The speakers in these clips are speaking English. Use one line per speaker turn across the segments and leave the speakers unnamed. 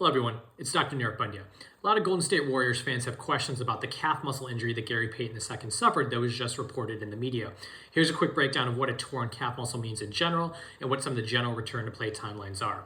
Hello everyone, it's Dr. Nirav Pandya. A lot of Golden State Warriors fans have questions about the calf muscle injury that Gary Payton II suffered that was just reported in the media. Here's a quick breakdown of what a torn calf muscle means in general and what some of the general return to play timelines are.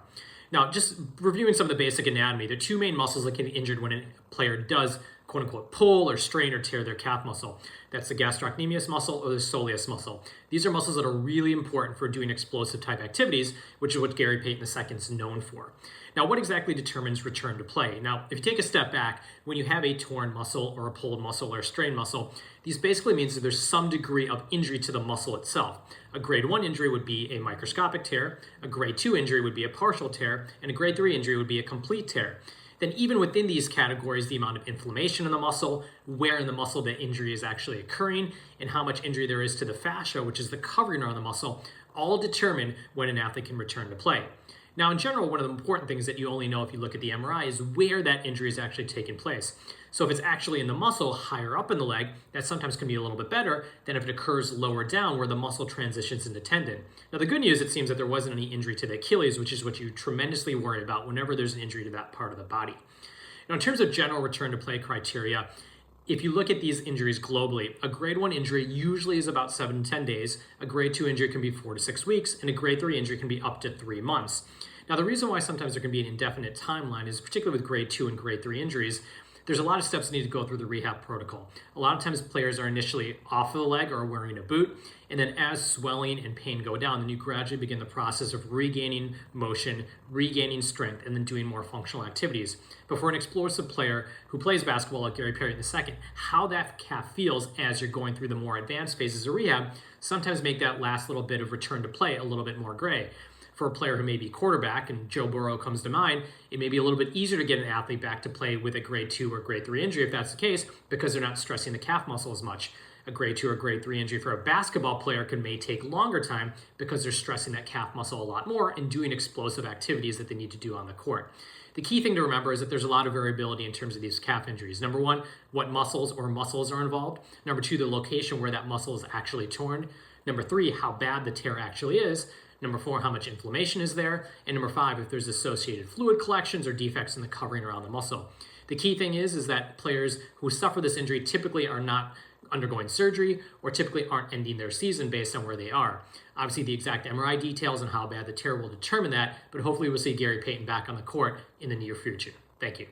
Now, just reviewing some of the basic anatomy, there are two main muscles that can be injured when a player does quote unquote pull or strain or tear their calf muscle. That's the gastrocnemius muscle or the soleus muscle. These are muscles that are really important for doing explosive type activities, which is what Gary Payton II is known for. Now, what exactly determines return to play? Now, if you take a step back, when you have a torn muscle or a pulled muscle or a strained muscle, these basically means that there's some degree of injury to the muscle itself. A grade 1 injury would be a microscopic tear, a grade 2 injury would be a partial tear, and a grade 3 injury would be a complete tear. Then even within these categories, the amount of inflammation in the muscle, where in the muscle the injury is actually occurring, and how much injury there is to the fascia, which is the covering around the muscle, all determine when an athlete can return to play. Now, in general, one of the important things that you only know if you look at the MRI is where that injury is actually taking place. So if it's actually in the muscle higher up in the leg, that sometimes can be a little bit better than if it occurs lower down where the muscle transitions into tendon. Now, the good news, it seems that there wasn't any injury to the Achilles, which is what you tremendously worry about whenever there's an injury to that part of the body. Now, in terms of general return to play criteria, if you look at these injuries globally, a grade 1 injury usually is about 7 to 10 days, a grade 2 injury can be 4 to 6 weeks, and a grade 3 injury can be up to 3 months. Now, the reason why sometimes there can be an indefinite timeline is particularly with grade 2 and grade 3 injuries, there's a lot of steps that need to go through the rehab protocol. A lot of times players are initially off of the leg or wearing a boot, and then as swelling and pain go down, then you gradually begin the process of regaining motion, regaining strength, and then doing more functional activities. But for an explosive player who plays basketball like Gary Payton II, how that calf feels as you're going through the more advanced phases of rehab sometimes make that last little bit of return to play a little bit more gray. For a player who may be quarterback, and Joe Burrow comes to mind, it may be a little bit easier to get an athlete back to play with a grade 2 or grade 3 injury if that's the case, because they're not stressing the calf muscle as much. A grade 2 or grade 3 injury for a basketball player may take longer time because they're stressing that calf muscle a lot more and doing explosive activities that they need to do on the court. The key thing to remember is that there's a lot of variability in terms of these calf injuries. Number one, what muscles are involved. Number two, the location where that muscle is actually torn. Number three, how bad the tear actually is. Number four, how much inflammation is there. And number five, if there's associated fluid collections or defects in the covering around the muscle. The key thing is that players who suffer this injury typically are not undergoing surgery or typically aren't ending their season based on where they are. Obviously, the exact MRI details and how bad the tear will determine that, but hopefully we'll see Gary Payton back on the court in the near future. Thank you.